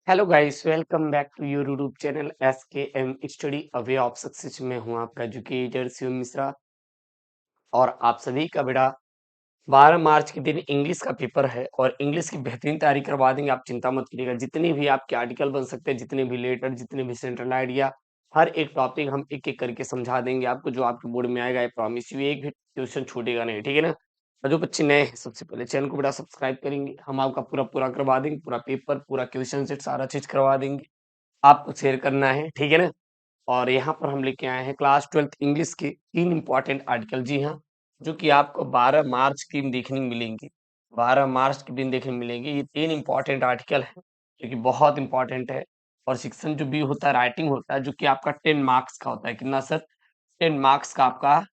Hello guys, welcome back to your YouTube channel SKM study away of success. में हूं आपका educator Shiv Mishra. और आप सभी का बेटा 12 मार्च के दिन इंग्लिश का पेपर है और इंग्लिश की बेहतरीन तैयारी करवा देंगे। आप चिंता मत करिएगा। जितने भी आपके आर्टिकल बन सकते हैं, जितने भी लेटर, जितने भी सेंट्रल आइडिया, हर एक टॉपिक हम एक एक करके समझा देंगे आपको। जो आपके बोर्ड में आएगा, आई प्रॉमिस यू, एक भी क्वेश्चन छूटेगा नहीं, ठीक है ना। और जो बच्चे नए हैं, सबसे पहले चैनल को बेटा सब्सक्राइब करेंगे। हम आपका पूरा पूरा करवा देंगे, पूरा पेपर, पूरा क्वेश्चन सेट, सारा चीज करवा देंगे। आपको शेयर करना है, ठीक है ना। और यहाँ पर हम लेके आए हैं क्लास 12th इंग्लिश के 3 इंपॉर्टेंट आर्टिकल, जी हाँ, जो कि आपको 12 मार्च के दिन देखने को मिलेंगे। 12 मार्च के दिन देखने को मिलेंगे। ये 3 इंपॉर्टेंट आर्टिकल है जो कि बहुत इंपॉर्टेंट है। और सेक्शन जो बी होता है, राइटिंग होता है, जो कि आपका 10 मार्क्स का होता है। कितना सर? 10 मार्क्स का आपका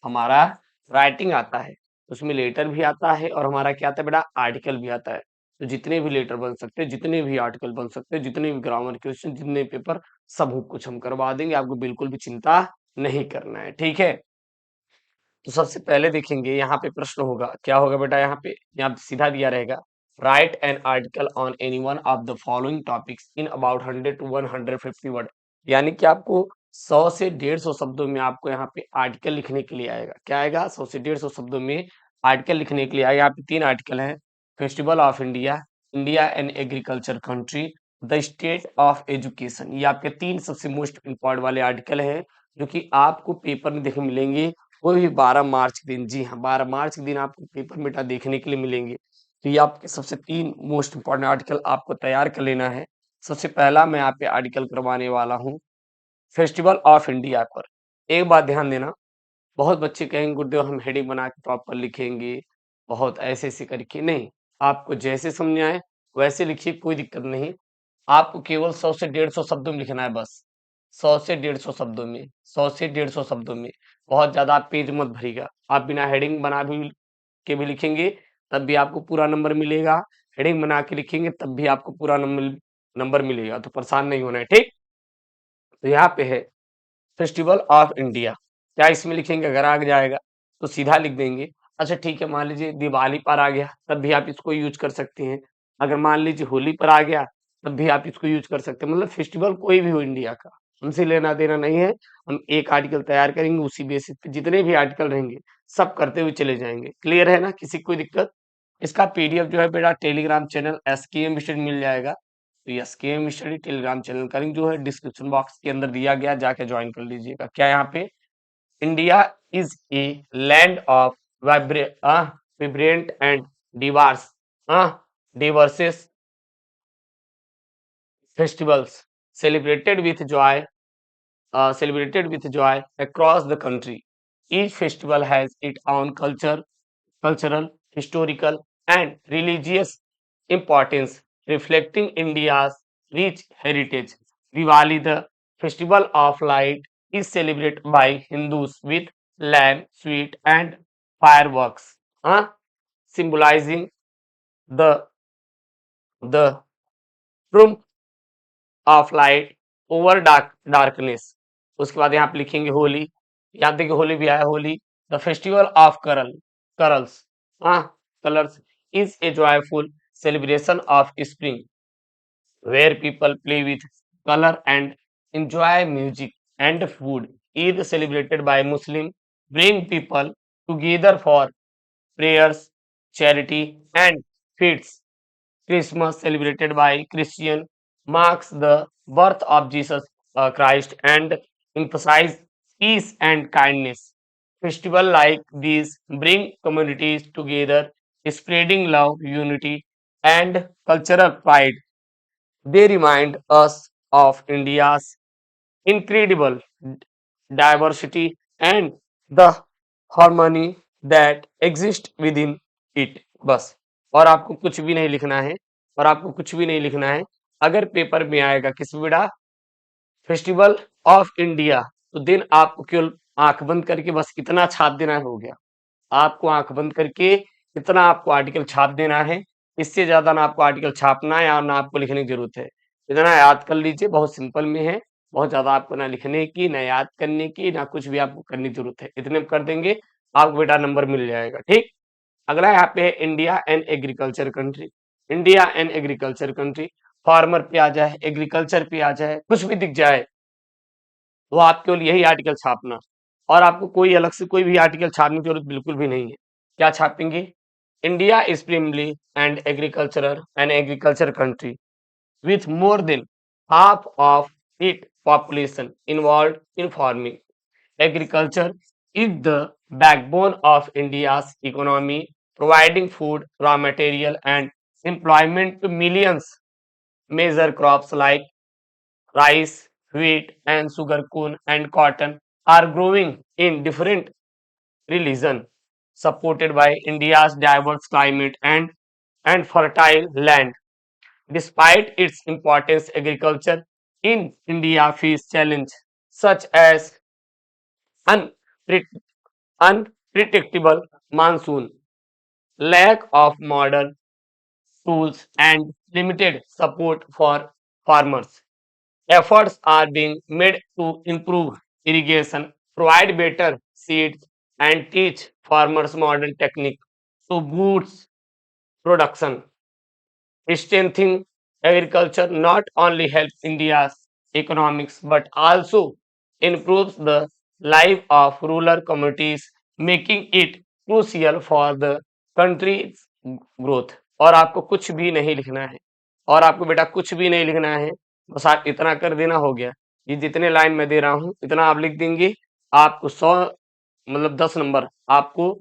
हमारा राइटिंग आता है। उसमें लेटर भी आता है और हमारा क्या आता है बेटा, आर्टिकल भी आता है। तो जितने भी लेटर बन सकते हैं, जितने भी आर्टिकल बन सकते हैं, जितने भी ग्रामर क्वेश्चन, जितने पेपर, सब कुछ हम करवा देंगे। आपको बिल्कुल भी चिंता नहीं करना है, ठीक है। तो सबसे पहले देखेंगे यहाँ पे प्रश्न होगा, क्या होगा बेटा, यहाँ पे सीधा दिया रहेगा, right an article on any one of the following topics in about 100 to 150 word. यानी कि आपको 100 से 150 शब्दों में आपको यहाँ पे आर्टिकल लिखने के लिए आएगा। क्या आएगा? 100 से 150 शब्दों में आर्टिकल लिखने के लिए आएगा। यहाँ पे 3 आर्टिकल है। Festival of India, India and agriculture country, the state of education. ये आपके 3 सबसे मोस्ट इम्पोर्टेंट वाले आर्टिकल है, जो कि आपको पेपर में देखने मिलेंगे। वो भी 12 मार्च के दिन। जी हाँ, 12 मार्च के दिन आपको पेपर में बेटा देखने के लिए मिलेंगे। तो ये आपके सबसे 3 मोस्ट इम्पोर्टेंट आर्टिकल आपको तैयार कर लेना है। सबसे पहला मैं यहाँ पे आर्टिकल करवाने वाला हूँ फेस्टिवल ऑफ इंडिया पर। एक बात ध्यान देना, बहुत बच्चे कहेंगे गुरुदेव हम हेडिंग बना के प्रॉपर लिखेंगे, बहुत ऐसे ऐसे करके नहीं। आपको जैसे समझ आए वैसे लिखिए, कोई दिक्कत नहीं। आपको केवल 100 से 150 शब्दों में लिखना है, बस 100 से 150 शब्दों में, 100 से 150 शब्दों में। बहुत ज्यादा आप पेज मत भरिएगा। आप बिना हेडिंग बना भी लिखेंगे तब भी आपको पूरा नंबर मिलेगा। हेडिंग बना के लिखेंगे तब भी आपको पूरा नंबर नंबर मिलेगा। तो परेशान नहीं होना है, ठीक। तो यहाँ पे है फेस्टिवल ऑफ इंडिया। क्या इसमें लिखेंगे? अगर आ जाएगा तो सीधा लिख देंगे। अच्छा ठीक है, मान लीजिए दिवाली पर आ गया तब भी आप इसको यूज कर सकते हैं। अगर मान लीजिए होली पर आ गया तब भी आप इसको यूज कर सकते हैं। मतलब फेस्टिवल कोई भी हो इंडिया का, हमसे लेना देना नहीं है। हम एक आर्टिकल तैयार करेंगे, उसी बेसिस पे जितने भी आर्टिकल रहेंगे सब करते हुए चले जाएंगे। क्लियर है ना? किसी को कोई दिक्कत? इसका पीडीएफ जो है बेटा टेलीग्राम चैनल एसकेएम स्टडी मिल जाएगा। तो एसकेएम स्टडी टेलीग्राम चैनल का लिंक जो है डिस्क्रिप्शन बॉक्स के अंदर दिया गया, जाके ज्वाइन कर लीजिएगा। क्या यहाँ पे, India is a land of vibrant and diverse diverse festivals celebrated with joy across the country. Each festival has its own cultural, historical, and religious importance, reflecting India's rich heritage. Diwali, the festival of light, is celebrated by Hindus with lamp, sweet, and fireworks, symbolizing the the triumph of light over darkness. उसके बाद यहाँ पे लिखेंगे होली। याद देखिए होली भी आया, Holi the festival of करल्स, हाँ, colours, is a joyful celebration of spring where people play with color and enjoy music and food. Eid celebrated by Muslim bring people together for prayers, charity, and feasts. Christmas, celebrated by Christian, marks the birth of Jesus Christ and emphasize peace and kindness. Festivals like these bring communities together, spreading love, unity, and cultural pride. They remind us of India's incredible diversity and the harmony that exists within it. बस। और आपको कुछ भी नहीं लिखना है, और आपको कुछ भी नहीं लिखना है। अगर पेपर में आएगा किस बेटा, फेस्टिवल ऑफ इंडिया, तो दिन आपको केवल आंख बंद करके बस इतना छाप देना हो गया। आपको आंख बंद करके इतना आपको आर्टिकल छाप देना है। इससे ज्यादा ना आपको आर्टिकल छापना है और ना आपको लिखने की जरूरत है। इतना याद कर लीजिए, बहुत सिंपल में है। बहुत ज्यादा आपको ना लिखने की, ना याद करने की, ना कुछ भी आपको करने की जरूरत है। इतने में कर देंगे, आपको बेटा नंबर मिल जाएगा, ठीक। अगला यहाँ पे है India and agriculture country. India and agriculture country, farmer पे आ जाए, एग्रीकल्चर पे आ जाए, कुछ भी दिख जाए तो आप केवल यही आर्टिकल छापना और आपको कोई अलग से कोई भी आर्टिकल छापने की जरूरत बिल्कुल भी नहीं है। क्या छापेंगे? India is primarily an agriculture country with more than half of its population involved in farming. Agriculture is the backbone of India's economy, providing food, raw material, and employment to millions. Major crops like rice, wheat, and sugarcane and cotton are growing in different regions, supported by India's diverse climate and fertile land. Despite its importance, agriculture in India faces challenges such as unpre- unpredictable monsoon, lack of modern tools, and limited support for farmers. Efforts are being made to improve irrigation, provide better seeds, and teach farmers modern technique to boost production. Strengthening agriculture not only helps India's economics but also improves the life of rural communities, making it crucial for the country's growth. और आपको कुछ भी नहीं लिखना है और आपको बेटा कुछ भी नहीं लिखना है, बस आप इतना कर देना हो गया। ये जितने लाइन मैं दे रहा हूँ इतना आप लिख देंगे, आपको 100 मतलब 10 नंबर आपको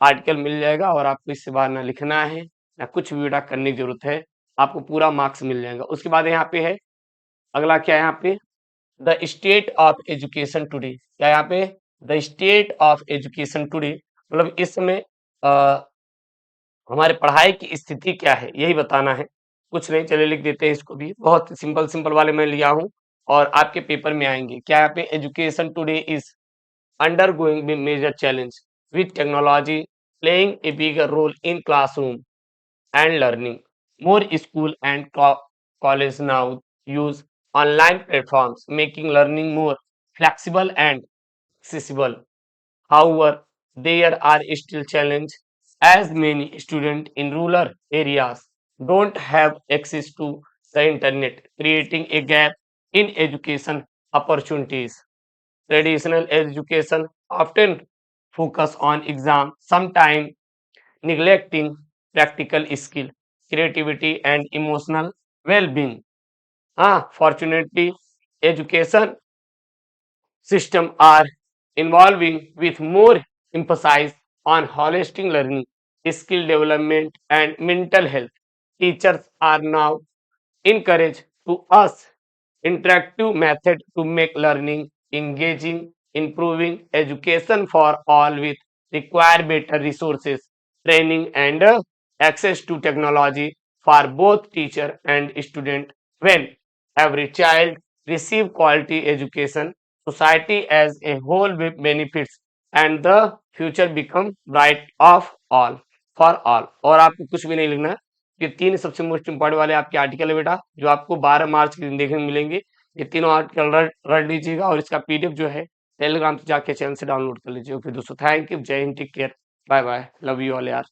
आर्टिकल मिल जाएगा और आपको इससे बाहर ना लिखना है ना कुछ भी बेटा करने की जरूरत है, आपको पूरा मार्क्स मिल जाएगा। उसके बाद यहाँ पे है अगला क्या है यहाँ पे the state of education today. क्या यहाँ पे the state of education today मतलब इस समय हमारे पढ़ाई की स्थिति क्या है यही बताना है। कुछ नहीं, चलिए लिख देते हैं इसको भी, बहुत सिंपल सिंपल वाले मैं लिया हूँ और आपके पेपर में आएंगे। क्या यहाँ पे education today is undergoing a major challenge with technology playing a bigger role in classroom and learning. More school and college now use online platforms, making learning more flexible and accessible. However, there are still challenges as many students in rural areas don't have access to the internet, creating a gap in education opportunities. Traditional education often focus on exam, sometimes neglecting practical skill, creativity, and emotional well-being. Fortunately, education system are evolving with more emphasis on holistic learning, skill development, and mental health. Teachers are now encouraged to us interactive method to make learning engaging, improving education for all with require better resources, training and access to technology for both teacher and student. When every child receive quality education, society as a whole will benefits and the future become bright of all for all। और आपको कुछ भी नहीं लिखना, ये तीन सबसे most important वाले आपके आर्टिकल है बेटा जो आपको 12 मार्च के दिन देखने को मिलेंगे। ये तीनों आर्टिकल रट लीजिएगा और इसका पीडीएफ जो है टेलीग्राम से जाके चैनल से डाउनलोड कर लीजिए। ओके दोस्तों, थैंक यू, जय हिंद, take care, bye bye, love you all यार।